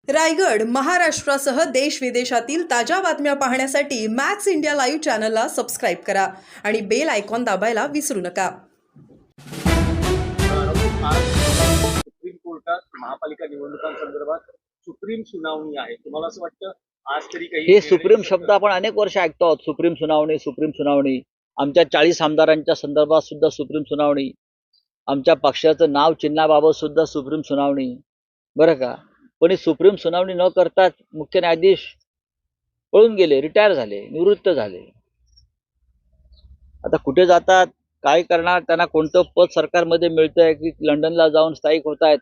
रायगड महाराष्ट्रासह देश विदेशातील ताज्या बातम्या पाहण्यासाठी मॅक्स इंडिया लाईव्ह चॅनलला सबस्क्राईब करा आणि बेल आयकॉन दाबायला विसरू नका. आज सुप्रीम कोर्टात महापालिका निवडणुकांसंदर्भात सुप्रीम सुनावणी आहे. तुम्हाला असं वाटतं आज तरी काही हे सुप्रीम शब्द आपण अनेक वर्ष ऐकतो आहोत. सुप्रीम सुनावणी. आमच्या 40 आमदारांच्या संदर्भात सुद्धा सुप्रीम सुनावणी. आमच्या पक्षाचं नाव चिन्हाबाबत सुद्धा सुप्रीम सुनावणी. बरं का, पण ही सुप्रीम सुनावणी न करताच मुख्य न्यायाधीश पळून गेले, रिटायर झाले, निवृत्त झाले. आता कुठे जातात, काय करणार, त्यांना कोणतं पद सरकारमध्ये मिळतंय की लंडनला जाऊन स्थायिक होत आहेत,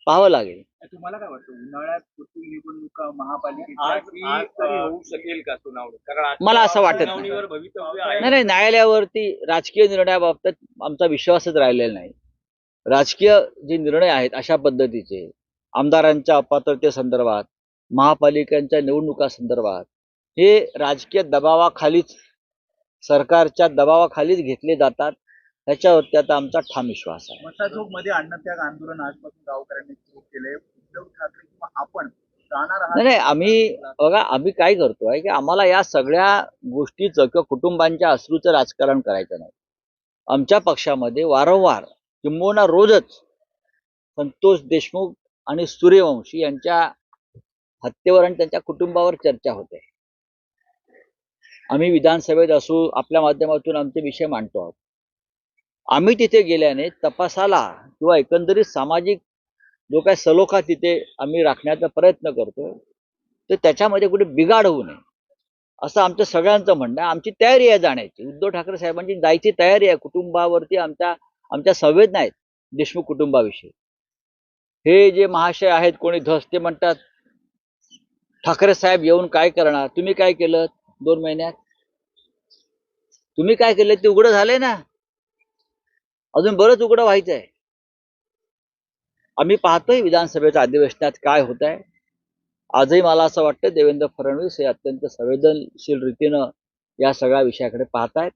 पाहावं लागेल. तुम्हाला काय वाटतं उन्हाळ्यात निवडणुका महापालिकेची आज तरी होऊ शकेल का सुनावणी? कारण मला असं वाटत नाही. भवितव्य आहे. नाही, न्यायालयावरती राजकीय निर्णयाबाबत आमचा विश्वासच राहिलेला नाही. राजकीय जे निर्णय आहेत अशा पद्धतीचे आमदारांच्या अपात्रतेसंदर्भात, महापालिकांच्या निवडणुकांसंदर्भात हे राजकीय दबावाखालीच, सरकारच्या दबावाखालीच घेतले जातात. ह्याच्यावरती आता आमचा ठाम विश्वास आहे. मसाजोग मध्ये अन्नत्याग आंदोलन आजपासून गावकऱ्यांनी सुरू केले. उद्धव ठाकरे किंवा आपण जाणार आहात? नाही, आम्ही काय करतोय की आम्हाला या सगळ्या गोष्टीचं किंवा कुटुंबांच्या अश्रूचं राजकारण करायचं नाही. आमच्या पक्षामध्ये वारंवार किंबहुना रोजच संतोष देशमुख आणि सूर्यवंशी यांच्या हत्येवर आणि त्यांच्या कुटुंबावर चर्चा होते. आम्ही विधानसभेत असू, आपल्या माध्यमातून आमचे विषय मांडतो आहोत. आम्ही तिथे गेल्याने तपासाला किंवा एकंदरीत सामाजिक जो काय सलोखा तिथे आम्ही राखण्याचा प्रयत्न करतोय, तर त्याच्यामध्ये कुठे बिघाड होऊ नये असं आमचं सगळ्यांचं म्हणणं आहे. आमची तयारी आहे जाण्याची. उद्धव ठाकरे साहेबांची जायची तयारी आहे. कुटुंबावरती आमच्या संवेदना आहेत देशमुख कुटुंबाविषयी. हे जे महाशय आहेत कोणी धस, ते म्हणतात ठाकरे साहेब येऊन काय करणार, तुम्ही काय केलं 2 महिन्यात, तुम्ही काय केलं ते उघडं झालंय ना, अजून बरंच उघडं व्हायचं आहे. आम्ही पाहतोय विधानसभेच्या अधिवेशनात काय होत आहे. आजही मला असं वाटतं देवेंद्र फडणवीस हे अत्यंत संवेदनशील रीतीनं या सगळ्या विषयाकडे पाहतायत.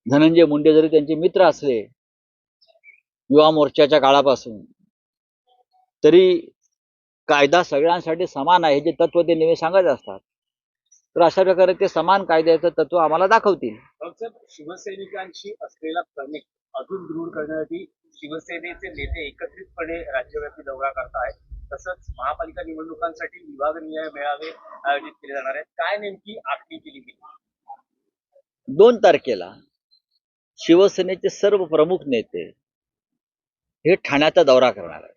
धनंजय मुंडे जरी त्यांचे मित्र असले युवा मोर्चाच्या काळापासून, तरी कायदा सगळ्यांसाठी समान आहे हे जे तत्व ते नेहमी सांगत असतात. तर अशा प्रकारे ते समान कायद्याचं तत्व आम्हाला दाखवतील. शिवसैनिकांशी असलेला कनेक्ट अजून दृढ करण्यासाठी शिवसेनेचे नेते एकत्रितपणे राज्यव्यापी दौरा करतायत. तसंच महापालिका निवडणुकांसाठी विभागनिहाय मेळावे आयोजित केले जाणार आहेत. काय नेमकी आखणी केली गेली? 2 तारखेला शिवसेनेचे सर्व प्रमुख नेते हे ठाण्याचा दौरा करणार आहेत.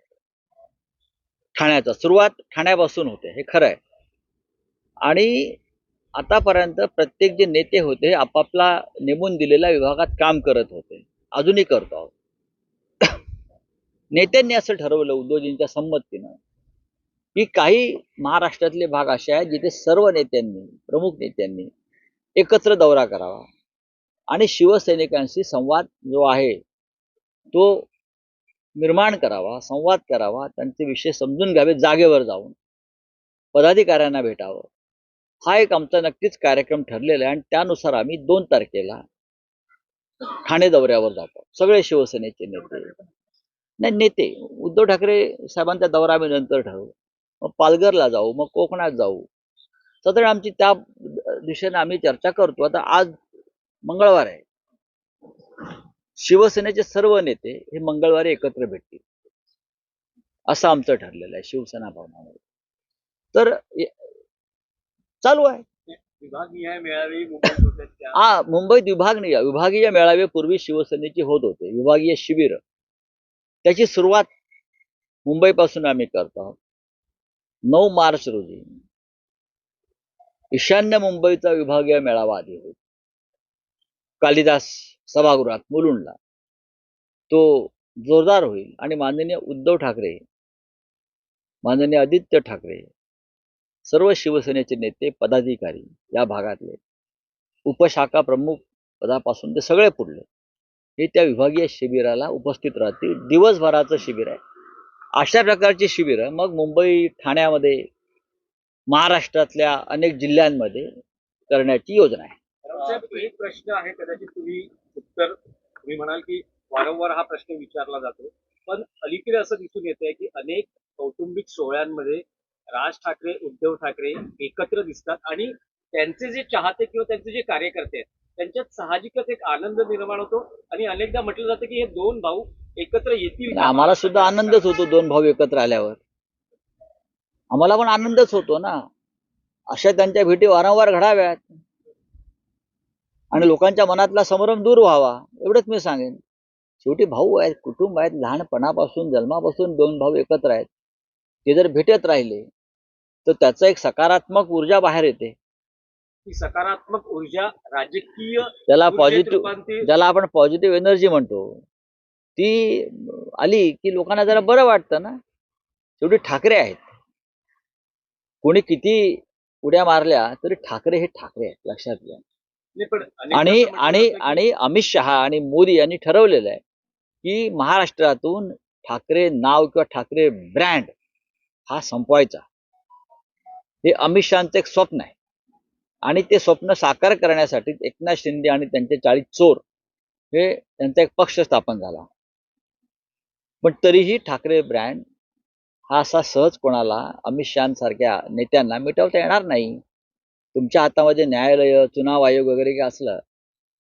ठाण्याचा सुरुवात ठाण्यापासून होते, हे खरं आहे. आणि आतापर्यंत प्रत्येक जे नेते होते आपापला नेमून दिलेल्या विभागात काम करत होते, अजूनही करतो आहोत. नेत्यांनी असं ठरवलं उद्धवजींच्या संमतीनं की काही महाराष्ट्रातले भाग असे आहेत जिथे सर्व नेत्यांनी, प्रमुख नेत्यांनी एकत्र दौरा करावा आणि शिवसैनिकांशी संवाद जो आहे तो निर्माण करावा, संवाद करावा, त्यांचे विषय समजून घ्यावे, जागेवर जाऊन पदाधिकाऱ्यांना भेटावं. हा एक आमचा नक्कीच कार्यक्रम ठरलेला आहे आणि त्यानुसार आम्ही 2 तारखेला ठाणे दौऱ्यावर जातो. सगळे शिवसेनेचे नेते उद्धव ठाकरे साहेबांचा दौरा आम्ही नंतर ठरवू. मग पालघरला जाऊ, मग कोकणात जाऊ. सतत आमची त्या दिशेने आम्ही चर्चा करतो. आता आज मंगळवार आहे. शिवसेनेचे सर्व नेते हे मंगळवारी एकत्र भेटतील असं आमचं ठरलेलं आहे शिवसेना भवनामध्ये. तर चालू आहे. विभागनिहाय मेळावे मुंबईत होते. मुंबईत विभागीय मेळावे पूर्वी शिवसेनेचे होत होते, विभागीय शिबिर. त्याची सुरुवात मुंबईपासून आम्ही करतो आहोत. 9 मार्च रोजी ईशान्य मुंबईचा विभागीय मेळावा आधी होईल कालिदास सभागृहात मुलुंडला. तो जोरदार होईल आणि माननीय उद्धव ठाकरे, माननीय आदित्य ठाकरे, सर्व शिवसेनेचे नेते, पदाधिकारी या भागातले, उपशाखा प्रमुख पदापासून ते सगळे पुढले हे त्या विभागीय शिबिराला उपस्थित राहतील. दिवसभराचं शिबिर आहे. अशा प्रकारची शिबिरं मग मुंबई, ठाण्यामध्ये, महाराष्ट्रातल्या अनेक जिल्ह्यांमध्ये करण्याची योजना आहे. एक प्रश्न आहे, कदाचित तुम्ही म्हणाल की वारंवार हा प्रश्न विचारला जातो, पण अलीकडे असं दिसून येत आहे की अनेक कौटुंबिक सोहळ्यांमध्ये राज ठाकरे उद्धव ठाकरे एकत्र दिसतात आणि त्यांचे जे चाहते किंवा त्यांचे जे कार्यकर्ते आहेत त्यांच्यात साहजिकच एक आनंद निर्माण होतो आणि अनेकदा म्हटलं जातं की हे दोन भाऊ एकत्र येतील का? आम्हाला सुद्धा आनंदच होतो दोन भाऊ एकत्र आल्यावर. आम्हाला पण आनंदच होतो ना. अशा त्यांच्या भेटी वारंवार घडाव्यात आणि लोकांच्या मनातला संभ्रम दूर व्हावा, एवढंच मी सांगेन. शेवटी भाऊ आहेत, कुटुंब आहेत, लहानपणापासून जन्मापासून दोन भाऊ एकत्र आहेत. ते जर भेटत राहिले तर त्याचं एक सकारात्मक ऊर्जा बाहेर येते. ही सकारात्मक ऊर्जा राजकीय त्याला ऊर्जेत पॉझिटिव्ह रूपांतरित ज्याला आपण पॉझिटिव्ह एनर्जी म्हणतो, ती आली की लोकांना जरा बरं वाटतं ना. शेवटी ठाकरे आहेत. कोणी किती उड्या मारल्या तरी ठाकरे हे ठाकरे आहेत, लक्षात घ्या. नाही, पण अनेकदा आणि असं म्हटलं आणि जातं की आणि अमित शहा आणि मोदी यांनी ठरवलेलं आहे की महाराष्ट्रातून ठाकरे नाव किंवा ठाकरे ब्रँड हा संपवायचा. हे अमित शहाचं एक स्वप्न आहे आणि ते स्वप्न साकार करण्यासाठी एकनाथ शिंदे आणि त्यांचे 40 चोर हे त्यांचा एक पक्ष स्थापन झाला. पण तरीही ठाकरे ब्रँड हा असा सहज कोणाला अमित शहासारख्या नेत्यांना मिटवता येणार नाही. तुमच्या हातामध्ये न्यायालय, चुनाव आयोग वगैरे काही असलं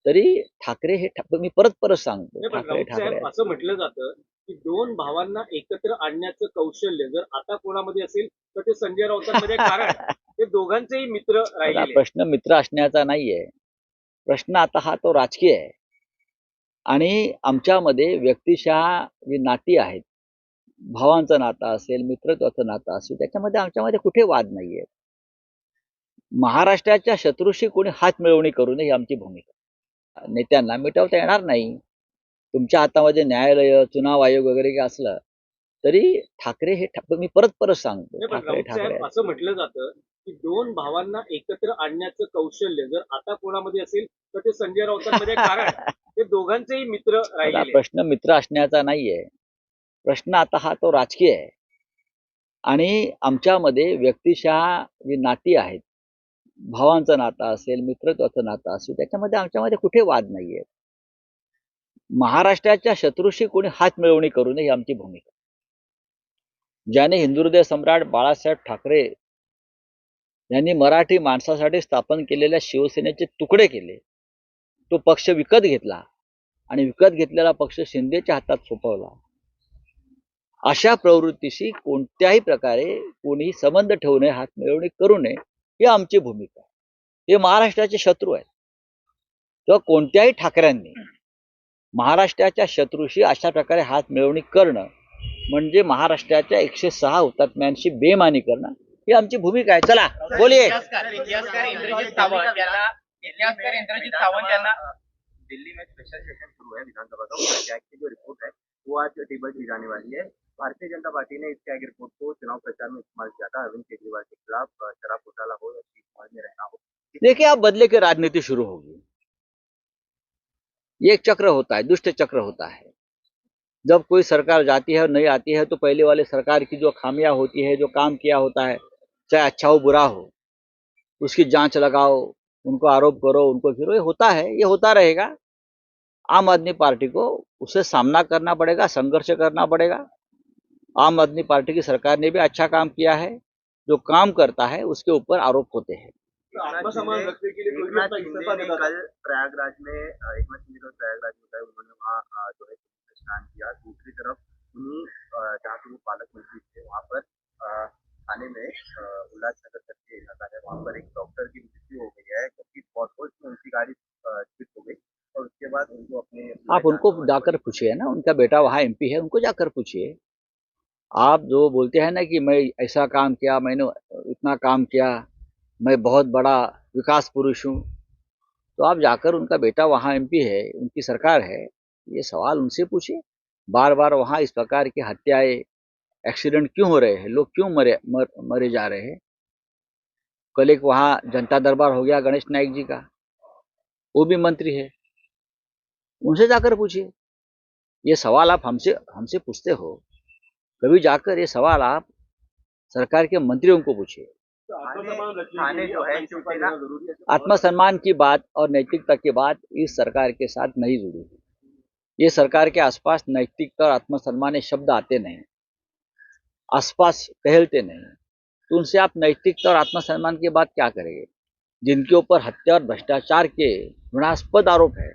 तरी ठाकरे हे मी परत परत सांगतो, नाही, पण ठाकरे राऊत ठाकरे साहेब आहेत. असं म्हटलं जातं की दोन भावांना एकत्र आणण्याचं कौशल्य जर आता कोणामध्ये असेल तर ते संजय राऊतांमध्ये आहे. कारण ते दोघांचेही मित्र आता राहिलेले आहेत. प्रश्न मित्र असण्याचा नाहीये. प्रश्न आता हा तो राजकीय आहे आणि आमच्यामध्ये व्यक्तिशः जी नाती आहेत, भावांचं नातं असेल, मित्रत्वाचं नातं असेल, त्याच्यामध्ये आमच्यामध्ये कुठे वाद नाहीये. महाराष्ट्राच्या शत्रूशी कोणी हात मिळवणी करू नये ही आमची भूमिका. नेत्यांना मिटवता येणार नाही. तुमच्या हातामध्ये न्यायालय, चुनाव आयोग वगैरे काही असलं तरी ठाकरे हे मी परत परत सांगतो, नाही, पण ठाकरे राऊत ठाकरे साहेब आहेत. असं म्हटलं जातं की दोन भावांना एकत्र आणण्याचं कौशल्य जर आता कोणामध्ये असेल तर ते संजय राऊतांमध्ये आहे. कारण ते दोघांचेही मित्र आता राहिलेले आहेत. प्रश्न मित्र असण्याचा नाहीये. प्रश्न आता हा तो राजकीय आहे आणि आमच्यामध्ये व्यक्तिशः जी नाती आहेत, भावांचं नातं असेल, मित्रत्वाचं नातं असेल, त्याच्यामध्ये आमच्यामध्ये कुठे वाद नाहीये. महाराष्ट्राच्या शत्रूशी कोणी हात मिळवणी करू नये ही आमची भूमिका. ज्याने हिंदुहृदय सम्राट बाळासाहेब ठाकरे यांनी मराठी माणसासाठी स्थापन केलेल्या शिवसेनेचे तुकडे केले, तो पक्ष विकत घेतला आणि विकत घेतलेला पक्ष शिंदेच्या हातात सोपवला. अशा प्रवृत्तीशी कोणत्याही प्रकारे कोणी संबंध ठेवू नये, हात मिळवणी करू नये ही आमची भूमिका आहे. हे महाराष्ट्राचे शत्रू आहेत. तेव्हा कोणत्याही ठाकऱ्यांनी महाराष्ट्राच्या शत्रूशी अशा प्रकारे हात मिळवणी करणं म्हणजे महाराष्ट्राच्या 106 हुतात्म्यांशी बेमानी करणं ही आमची भूमिका आहे. चला बोलिये. इतिहासकार इंद्रजीत सावंत यांना दिल्ली में स्पेशल सेशन शुरू है विधानसभा का, उसका टैग की जो रिपोर्ट है वो आज टेबल की जाने वाली है. भारतीय जनता पार्टी ने इस टैग रिपोर्ट को चुनाव प्रचार में इस्तेमाल किया था. अरविंद केजरीवाल के खिलाफ शराब घोटाला हो या समाज में रहना हो. देखिए, अब बदले की राजनीति शुरू होगी. ये एक चक्र होता है, दुष्ट चक्र होता है. जब कोई सरकार जाती है और नहीं आती है तो पहले वाले सरकार की जो खामियां होती है, जो काम किया होता है, चाहे अच्छा हो बुरा हो, उसकी जांच लगाओ, उनको आरोप करो, उनको फिरो. ये होता है, ये होता रहेगा. आम आदमी पार्टी को उसे सामना करना पड़ेगा, संघर्ष करना पड़ेगा. आम आदमी पार्टी की सरकार ने भी अच्छा काम किया है. जो काम करता है उसके ऊपर आरोप होते हैं. आत्मसन्मान रखने के लिए कोई भी एकनाथ अपना शिंदे इस्तीफा ने देता था. कल प्रयागराज में एकनाथ शिंदे कल प्रयागराज में गए. उन्होंने वहाँ जो है स्नान किया. दूसरी तरफ उन्हीं जहाँ के वो पालक मंत्री थे वहाँ पर थाने में उल्लासनगर करके इलाका है, वहाँ पर एक डॉक्टर की मृत्यु हो गई है क्योंकि पॉटहोल्स में उनकी गाड़ी स्लिप हो गई और उसके बाद उनको अपने आप उनको जाकर पूछिए ना, उनका बेटा वहाँ MP है, उनको जाकर पूछिए. आप जो बोलते हैं ना कि मैं ऐसा काम किया, मैंने इतना काम किया, मैं बहुत बड़ा विकास पुरुष हूँ, तो आप जाकर उनका बेटा वहाँ MP है, उनकी सरकार है, ये सवाल उनसे पूछिए. बार बार वहाँ इस प्रकार की हत्याएं, एक्सीडेंट क्यों हो रहे हैं, लोग क्यों मरे जा रहे हैं. कल एक वहाँ जनता दरबार हो गया गणेश नाइक जी का, वो भी मंत्री है, उनसे जाकर पूछिए. ये सवाल आप हमसे पूछते हो, कभी जाकर ये सवाल आप सरकार के मंत्रियों को पूछिए. तो आत्मसन्मान रखने के थाने लिए जो है अपना इस्तीफा शिवसेना देना जरूरी है. आत्मसम्मान की बात और नैतिकता की बात इस सरकार के साथ नहीं जुड़ी है. ये सरकार के आसपास नैतिकता और आत्मसम्मान ये शब्द आते नहीं. आसपास टहलते नहीं, तो उनसे आप नैतिकता और आत्मसम्मान की बात क्या करेंगे? जिनके ऊपर हत्या और भ्रष्टाचार के घृणास्पद आरोप है,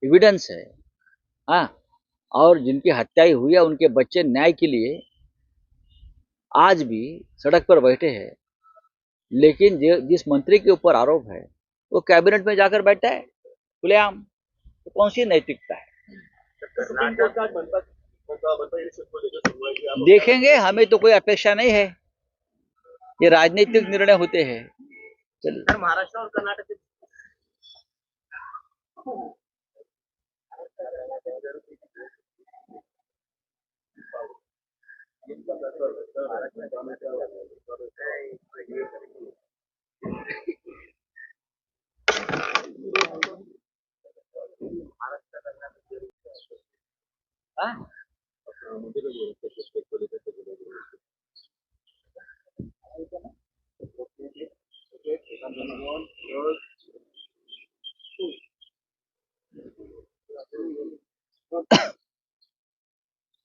एविडेंस है, हाँ, और जिनकी हत्याएं हुई है, उनके बच्चे न्याय के लिए आज भी सड़क पर बैठे हैं, लेकिन जिस मंत्री के ऊपर आरोप है वो कैबिनेट में जाकर बैठा है खुलेआम, तो कौन सी नैतिकता है? देखेंगे, हमें तो कोई अपेक्षा नहीं है, ये राजनीतिक निर्णय होते हैं। चलिए, सर, महाराष्ट्र और कर्नाटक हाँ?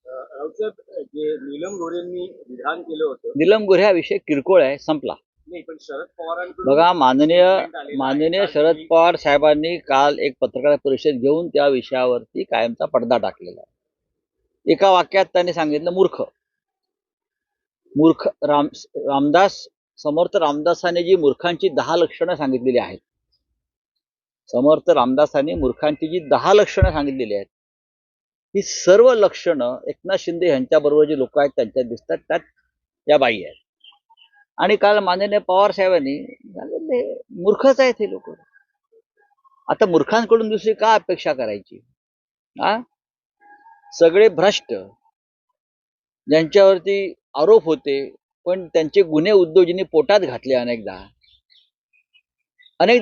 राऊतसाहेब, जे नीलम गोऱ्हेंनी विधान केलं होतं, नीलम गोऱ्हे हा विषय किरकोळ आहे, संपला. नाही, पण शरद पवारांकडून बघा, माननीय statement आलेलं आहे. शरद पवार साहेबांनी काल एक पत्रकार परिषद घेऊन त्या विषयावरती कायमचा पडदा टाकलेला आहे. एका वाक्यात त्यांनी सांगितलं मूर्ख. मूर्ख समर्थ रामदासांनी जी मूर्खांची 10 लक्षणं सांगितलेली आहेत, समर्थ रामदासांनी मूर्खांची जी 10 लक्षणं सांगितलेली आहेत, ही सर्व लक्षणं एकनाथ शिंदे यांच्याबरोबर जे लोक आहेत त्यांच्यात दिसतात, त्यात या बाई आहेत. आणि काल माननीय पवार साहेबांनी सांगितले मूर्खच आहेत हे लोक. आता मूर्खांकडून दुसरी का अपेक्षा करायची? हा, सगळे भ्रष्ट, ज्यांच्यावरती आरोप होते पण त्यांचे गुन्हे उद्योजींनी पोटात घातले, अनेकदा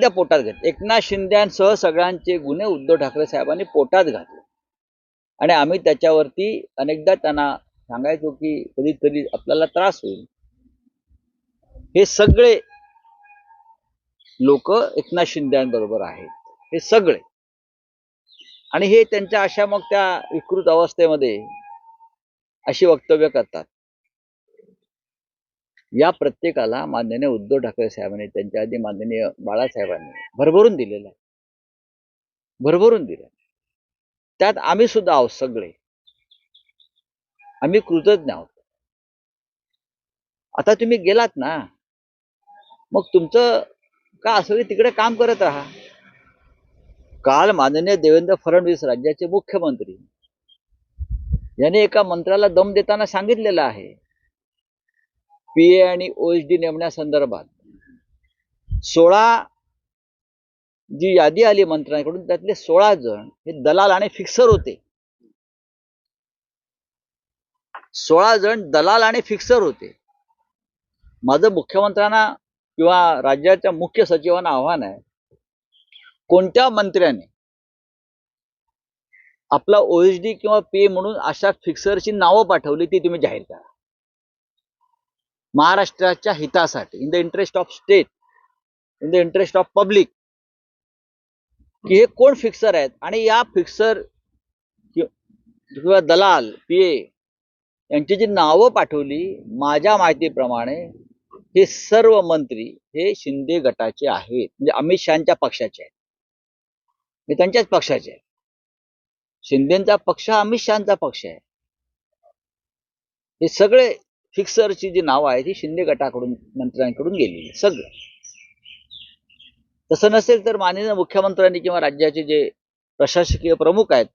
पोटात घातले. एकनाथ शिंदेसह सगळ्यांचे गुन्हे उद्धव ठाकरे साहेबांनी पोटात घातले आणि आम्ही त्याच्यावरती अनेकदा त्यांना सांगायचो की कधीतरी आपल्याला त्रास होईल. हे सगळे लोक एकनाथ शिंदेबरोबर आहेत, हे सगळे. आणि हे त्यांच्या अशा मग त्या विकृत अवस्थेमध्ये अशी वक्तव्य करतात. या प्रत्येकाला माननीय उद्धव ठाकरे साहेबांनी, त्यांच्या आधी माननीय बाळासाहेबांनी भरभरून दिलेलं आहे, भरभरून दिलं. त्यात आम्ही सुद्धा आहोत, सगळे आम्ही कृतज्ञ आहोत. आता तुम्ही गेलात ना, मग तुमचं का असं तिकडे काम करत राहा. काल माननीय देवेंद्र फडणवीस राज्याचे मुख्यमंत्री यांनी एका मंत्र्याला दम देताना सांगितलेलं आहे, पीए आणि ओएसडी नेमण्यासंदर्भात 16 जी यादी आली मंत्र्यांकडून, त्यातले 16 जण हे दलाल आणि फिक्सर होते. 16 जण दलाल आणि फिक्सर होते. माझं मुख्यमंत्र्यांना किंवा राज्याच्या मुख्य सचिवांना आव्हान आहे, कोणत्या मंत्र्याने आपला ओएसडी किंवा पीए म्हणून अशा फिक्सरची नावं पाठवली ती तुम्ही जाहीर करा. महाराष्ट्राच्या हितासाठी, in the interest of state, in the interest of public, की हे कोण फिक्सर आहेत. आणि या फिक्सर किंवा दलाल पीए यांची जी नावं पाठवली, माझ्या माहितीप्रमाणे हे सर्व मंत्री हे शिंदे गटाचे आहेत, म्हणजे अमित शहाच्या पक्षाचे आहेत, हे त्यांच्याच पक्षाचे आहेत. शिंदेचा पक्ष अमित शहाचा पक्ष आहे. हे सगळे फिक्सरची जी नावं आहेत ही शिंदे गटाकडून, मंत्र्यांकडून गेलेली सगळं. तसं नसेल तर माननीय मुख्यमंत्र्यांनी किंवा राज्याचे जे प्रशासकीय प्रमुख आहेत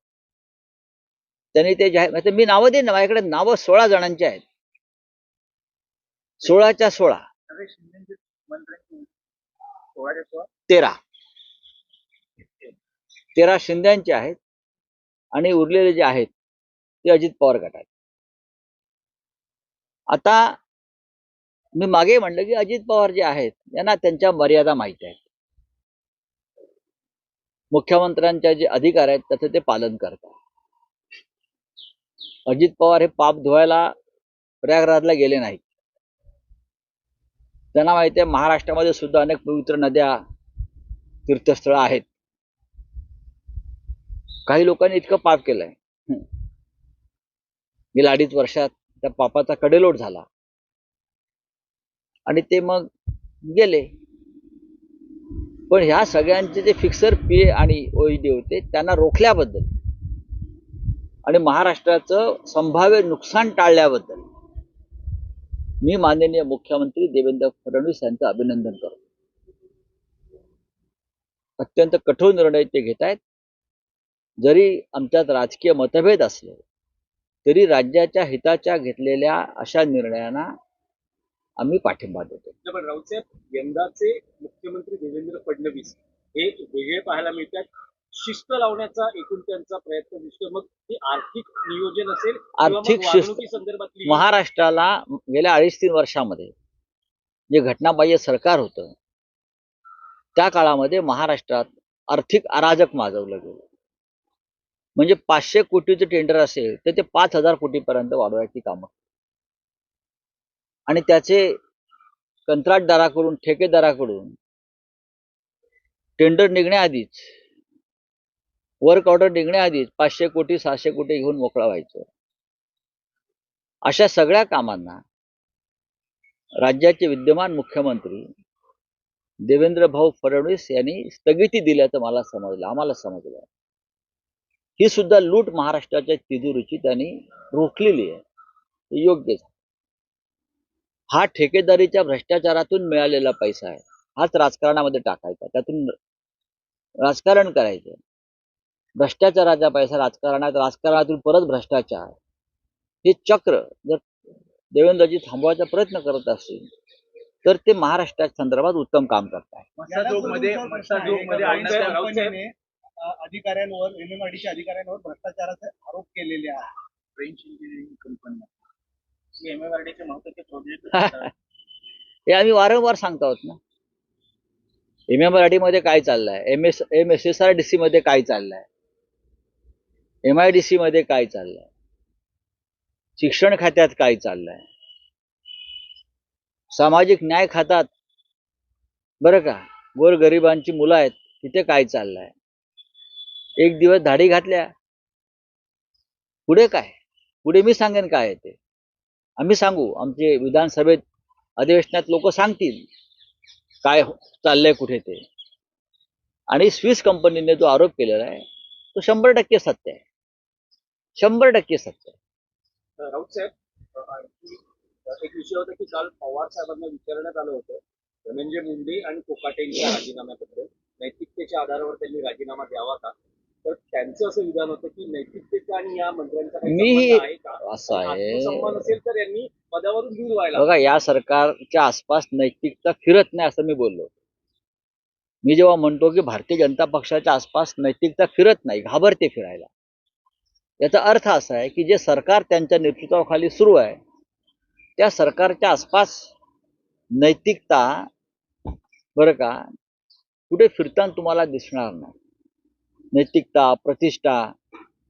त्यांनी ते जाहीर, मी नावं देईन ना, माझ्याकडे नावं 16 जणांची आहेत, 16च्या 16, 13 शिंदेचे आहेत आणि उरलेले जे आहेत ते अजित पवार गटात. आता मी मागे म्हणलं की अजित पवार जे आहेत यांना त्यांच्या मर्यादा माहिती आहेत. मुख्यमंत्र्यांच्या जे अधिकार आहेत त्याचं ते पालन करतात. अजित पवार हे पाप धुवायला प्रयागराजला गेले नाहीत. त्यांना माहिती आहे महाराष्ट्रामध्ये सुद्धा अनेक पवित्र नद्या, तीर्थस्थळं आहेत. काही लोकांनी इतकं पाप केलंय गेल्या 2.5 वर्षात त्या पापाचा कडेलोट झाला आणि ते मग गेले. पण ह्या सगळ्यांचे जे फिक्सर पीए आणि ओईडी होते त्यांना रोखल्याबद्दल आणि महाराष्ट्राचं संभाव्य नुकसान टाळल्याबद्दल मी माननीय मुख्यमंत्री देवेंद्र फडणवीस यांचं अभिनंदन करतो. अत्यंत कठोर निर्णय ते घेत आहेत. जरी आमच्यात राजकीय मतभेद असले तरी राज्याच्या हिताच्या घेतलेल्या अशा निर्णयांना आम्ही पाठिंबा देतो. पण राऊतसाहेब, यंदाचे मुख्यमंत्री देवेंद्र फडणवीस हे वेगळे पाहायला मिळतात. शिस्त लावण्याचा एकूण त्यांचा प्रयत्न दिसतो. मग ती आर्थिक नियोजन असेल किंवा मग आर्थिक शिस्त वागणुकी संदर्भातली महाराष्ट्राला गेल्या 2.5-3 वर्षामध्ये जे घटनाबाह्य सरकार होतं त्या काळामध्ये महाराष्ट्रात आर्थिक अराजक माजवलं गेलं. म्हणजे 500 कोटीचं टेंडर असेल तर ते 5,000 कोटीपर्यंत वाढवायची कामं आणि त्याचे कंत्राटदाराकडून ठेकेदाराकडून टेंडर निघण्याआधीच वर्क ऑर्डर निघण्याआधीच 500 कोटी 600 कोटी घेऊन मोकळा व्हायचं. अशा सगळ्या कामांना राज्याचे विद्यमान मुख्यमंत्री देवेंद्र भाऊ फडणवीस यांनी स्थगिती दिल्याचं आम्हाला समजलं. ही सुद्धा लूट महाराष्ट्राच्या तिजोरीची त्यांनी रोखलेली आहे. हे योग्य आहे. हा ठेकेदारीच्या भ्रष्टाचारातून मिळालेला पैसा आहे. हाच राजकारणामध्ये टाकायचा, त्यातून राजकारण करायचं. भ्रष्टाचाराचा पैसा राजकारणातून परत भ्रष्टाचार, हे चक्र जर देवेंद्रजी थांबवायचा प्रयत्न करत असतील तर ते महाराष्ट्राच्या संदर्भात उत्तम काम करतात. मस्साजोगमध्ये अधिकाऱ्यांवर एमएमआरडीच्या अधिकाऱ्यांवर भ्रष्टाचाराचे आरोप केलेले आहेत. फ्रेंच इंजिनिअरिंग कंपनी एमएमआरडीचे महत्वाचे प्रोजेक्ट हे आम्ही वारंवार सांगतो आहोत ना. एमएमआरडी मध्ये काय चाललंय, MSSRDC मध्ये काय चाललंय, MIDC मध्ये काय चाललंय, शिक्षण खात्यात काय चाललंय, सामाजिक न्याय खात्यात बरं का गोरगरिबांची मुलं आहेत तिथे काय चाललंय. एक दिवस धाडी घातल्या, पुढे काय, पुढे मी सांगेन काय आहे ते. आम्ही सांगू, आमचे विधानसभेत अधिवेशनात लोक सांगतील काय चाललंय कुठे ते. आणि स्विस कंपनीने जो आरोप केलेला आहे तो 100% सत्य आहे. 100% सत्य आहे. राऊतसाहेब, आणखी एक विषय होता की काल पवार साहेबांना विचारण्यात आलं होतं धनंजय मुंडे आणि कोकाटेंच्या राजीनाम्याबद्दल नैतिकतेच्या आधारावर त्यांनी राजीनामा द्यावा का. तर त्यांचं असं विधान होतं की नैतिकतेचा आणि या मंत्र्यांचा काही संबंध आहे का, असं आहे. आत्मसन्मान असेल तर यांनी पदावरून दूर व्हायला. बघा, या सरकारच्या आसपास नैतिकता फिरत नाही असं मी बोललो. मी जेव्हा म्हणतो की भारतीय जनता पक्षाच्या आसपास नैतिकता फिरत नाही, घाबरते फिरायला, याचा अर्थ असा आहे की जे सरकार त्यांच्या नेतृत्वाखाली सुरू आहे त्या सरकारच्या आसपास नैतिकता बरं का कुठे फिरताना तुम्हाला दिसणार नाही. नैतिकता, प्रतिष्ठा,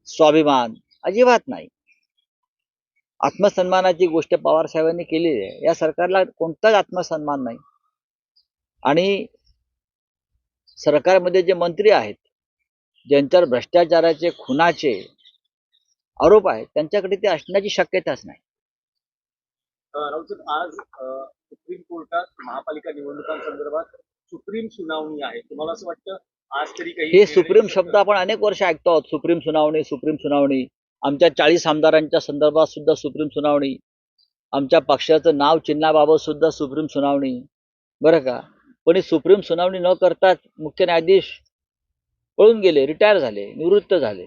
स्वाभिमान अजिबात नाही. आत्मसन्मानाची गोष्ट पवार साहेबांनी केलेली आहे. या सरकारला कोणताच आत्मसन्मान नाही. आणि सरकारमध्ये जे मंत्री आहेत ज्यांच्यावर भ्रष्टाचाराचे, खुनाचे आरोप आहेत त्यांच्याकडे ते असण्याची शक्यताच नाही. राऊतसाहेब, आज सुप्रीम कोर्टात महापालिका निवडणुकांसंदर्भात सुप्रीम सुनावणी आहे. तुम्हाला असं वाटतं आज तरी काही हे सुप्रीम शब्द आपण अनेक वर्ष ऐकतो आहोत. सुप्रीम सुनावणी, सुप्रीम सुनावणी. आमच्या 40 आमदारांच्या संदर्भात सुद्धा सुप्रीम सुनावणी. आमच्या पक्षाचं नाव चिन्हाबाबत सुद्धा सुप्रीम सुनावणी बरं का. पण ही सुप्रीम सुनावणी न करताच मुख्य न्यायाधीश पळून गेले, रिटायर झाले, निवृत्त झाले.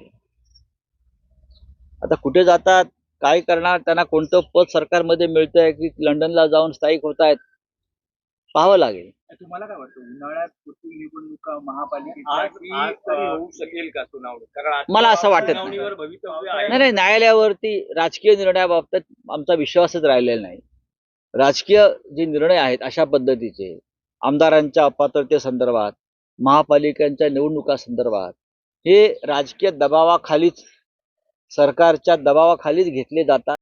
आता कुठे जातात, काय करणार, त्यांना कोणतं पद सरकारमध्ये मिळतंय की लंडनला जाऊन स्थायिक होत आहेत पाहावं लागेल. तुम्हाला काय वाटतं उन्हाळ्यात पुढील निवडणुका आज महापालिकेच्या तरी होऊ शकेल का सुनावणी? कारण आज मला असं वाटत नाही. सुनावणीवर भवितव्य आहे. नाही, न्यायालयावरती राजकीय निर्णयाबाबतीत आमचा विश्वासच राहिलेला नाही. राजकीय जे निर्णय आहेत अशा पद्धतीचे आमदारांच्या अपात्रतेसंदर्भात, महापालिकांच्या निवडणुकासंदर्भात हे राजकीय दबावाखालीच, सरकारच्या दबावाखालीच घेतले जातात.